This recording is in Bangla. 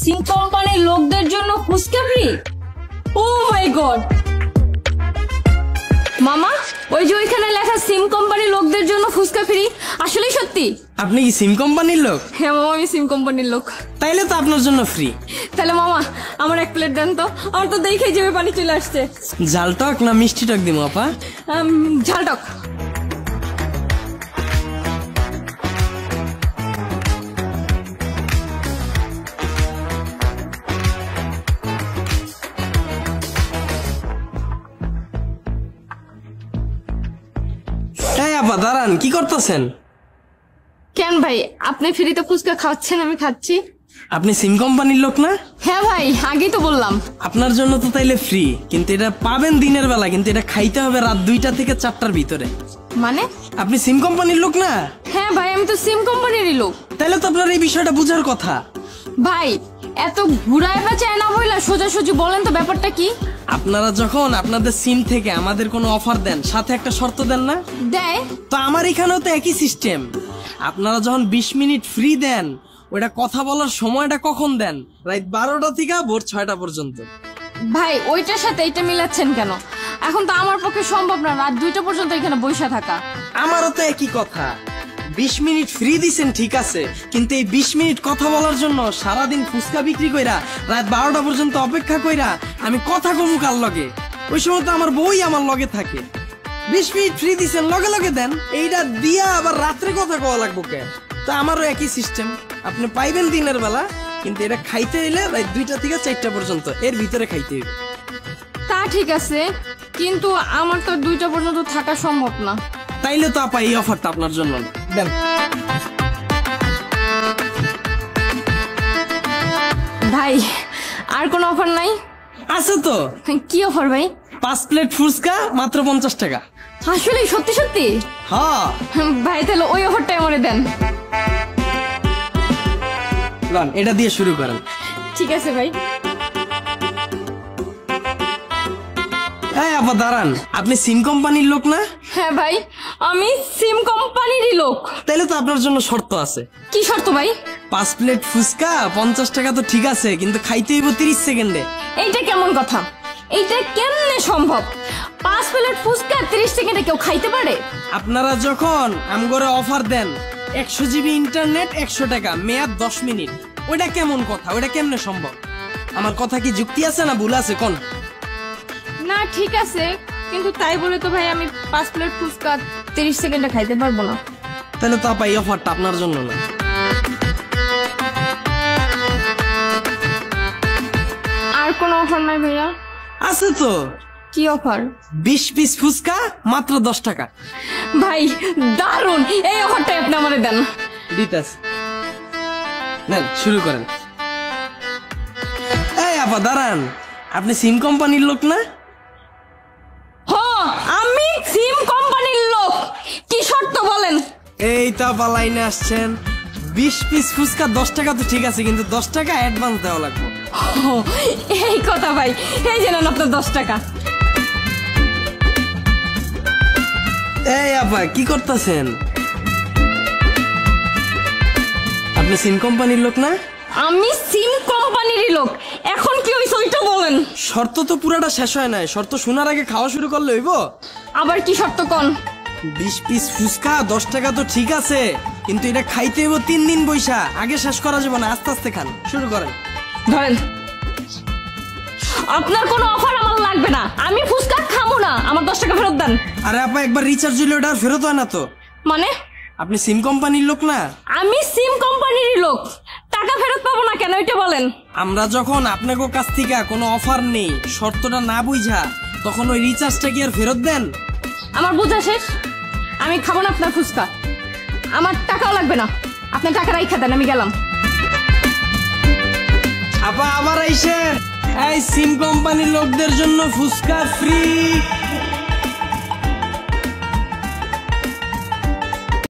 সিম কোম্পানির লোকদের জন্য ফুচকা ফ্রি? ও মাই গড মামা, ওই যে ওইখানে লেখা সিম কোম্পানির লোকদের জন্য ফুচকা ফ্রি, আসলেই সত্যি? আপনি কি সিম কোম্পানির লোক? হ্যাঁ মামা, আমি সিম কোম্পানির লোক। তাইলে তো আপনার জন্য ফ্রি। তাহলে মামা আমার 1 প্লেট দেন তো, আমার তো দেখে জিভে পানি চলে আসছে। ঝাল টক না মিষ্টি টক দিব আপা? ঝাল টক। আপা দাঁড়ান, কি করতেছেন? কেন ভাই, আপনি ফ্রিতে ফুচকা খাওয়াচ্ছেন, আমি খাচ্ছি। আপনি সিম কোম্পানির লোক না? হ্যাঁ ভাই, আগেই তো বললাম। আপনার জন্য তো তাইলে ফ্রি, কিন্তু এটা পাবেন দিনের বেলা, কিন্তু এটা খাইতে হবে রাত 2টা থেকে 4টার ভিতরে। মানে? আপনি সিম কোম্পানির লোক না? হ্যাঁ ভাই, আমি তো সিম কোম্পানিরই লোক। তাইলে তো আপনার এই বিষয়টা বুঝার কথা। ভাই এত ঘুরায় পেঁচায় না বইলা সোজাসুজি বলেন তো ব্যাপারটা কি? আপনারা যখন আপনাদের সিম থেকে আমাদের কোনো অফার দেন, সাথে একটা শর্ত দেন না? দেয় তো আমার এখানেও তো একই সিস্টেম। আপনারা যখন 20 মিনিট ফ্রি দেন, ওটা কথা বলার সময়টা কখন দেন? রাত 12টা থেকে ভোর 6টা পর্যন্ত। ভাই ওইটার সাথে এটা মিলাচ্ছেন কেন? এখন তো আমার পক্ষে সম্ভব না রাত 2টা পর্যন্ত এখানে বসে থাকা। আমারও তো একই কথা। 20 মিনিট ফ্রি দিছেন ঠিক আছে, কিন্তু এই 20 মিনিট কথা বলার জন্য সারাদিন ফুচকা বিক্রি কইরা রাত 12টা পর্যন্ত অপেক্ষা কইরা আমি কথা কমু কার লগে? ওই সময় তো আমার বই আমার লগে থাকে। 20 মিনিট ফ্রি দিছেন, লগে লগে দেন। এইটা দিয়া আবার রাত্রে কথা কওয়া লাগবো কে? তা আমারও একই সিস্টেম। আপনি পাইবেন দিনের বেলা, কিন্তু এটা খাইতে হইলে রাত 2টা থেকে 4টা পর্যন্ত, এর ভিতরে খাইতে হইবে। তা ঠিক আছে, কিন্তু আমার তো 2টা পর্যন্ত থাকা সম্ভব না। তাইলে তো আপা এই অফারটা আপনার জন্য দেন। ভাই আর কোনো অফার নাই? আছে তো। কি অফার ভাই? 5 প্লেট ফুচকা মাত্র 50 টাকা। আসলে সত্যি সত্যি? হ্যাঁ ভাই তাহলে ওই অফারটাই আমারে দেন। লন, এটা দিয়ে শুরু করেন। ঠিক আছে ভাই। এই আপা দাঁড়ান, আপনি সিম কোম্পানির লোক না? হ্যাঁ ভাই, আমি সিম কোম্পানিরই লোক। তাইলে তো আপনার জন্য শর্ত আছে। কি শর্ত ভাই? 5 প্লেট ফুচকা 50 টাকা তো ঠিক আছে, কিন্তু খাইতে হইব 30 সেকেন্ডে। এইটা কেমন কথা? এইটা কেমনে সম্ভব? 5 প্লেট ফুচকা 30 সেকেন্ডে কেউ খাইতে পারে? আপনারা যখন আমগরে অফার দেন 100 জিবি ইন্টারনেট 100 টাকা, মেয়াদ 10 মিনিট, ওইটা কেমন কথা? ওইটা কেমনে সম্ভব? আমার কথা কি যুক্তি আছে না ভুল আছে কোন? না ঠিক আছে, কিন্তু তাই বলে তো ভাই আমি 5 প্লেট ফুচকা 30 সেকেন্ডে খাইতে পারবো না। তাহলে তো আপা এই অফারটা আপনার জন্য না। আর কোনো অফার নাই ভাইয়া? আছে তো। কি অফার? 20 পিস ফুচকা মাত্র 10 টাকা। ভাই দারুন, এই অফারটা আপনি আমারে দেন। দিতাস নেন, শুরু করেন। এই আপা দাঁড়ান, আপনি সিম কোম্পানির লোক না? হ্যাঁ আমি সিম কোম্পানির লোক। কি শর্ত বলেন? এই তো আপা লাইনে আসছেন। 20 পিস ফুচকা 10 টাকা তো ঠিক আছে, কিন্তু 10 টাকা অ্যাডভান্স দেওয়া লাগবে। এই কথা ভাই, এই জানেন আপনার 10 টাকা। এই আপা কি করতেছেন? আপনি সিম কোম্পানির লোক না? আমি সিম কোম্পানিরই লোক। এখন কি হইছে ওইটা বলেন। শর্ত তো পুরাটা শেষ হয় নাই, শর্ত শোনার আগে খাওয়া শুরু করলে হইব? আবার কি শর্ত কোন? 20 পিস ফুচকা 10 টাকা তো ঠিক আছে, কিন্তু এটা খাইতে হইব 3 দিন বৈশা, আগে শেষ করা যাবে না, আস্তে আস্তে খান। শুরু করেন। ধরেন, আপনার কোনো অফার আমার লাগবে না, আমি ফুচকা খাবো না, আমার 10 টাকা ফেরত দেন। আরে আপা একবার রিচার্জ হইলে ওটা আর ফেরত হয় না তো। মানে? আপনি সিম কোম্পানির লোক না? আমি সিম কোম্পানিরই লোক, টাকা ফেরত পাবো না কেন এটা বলেন। আমরা যখন আপনাকে কাছ থেকে কোনো অফার নেই, শর্তটা না বুঝা, তখন ওই রিচার্জটা কি আর ফেরত দেন? আমার বোঝা শেষ, আমি খাবো না আপনার ফুচকা, আমার টাকাও লাগবে না, আপনি টাকা রাইখা দেন, আমি গেলাম। আপা আবার আইসে, এই সিম কোম্পানির লোকদের জন্য ফুচকা ফ্রি।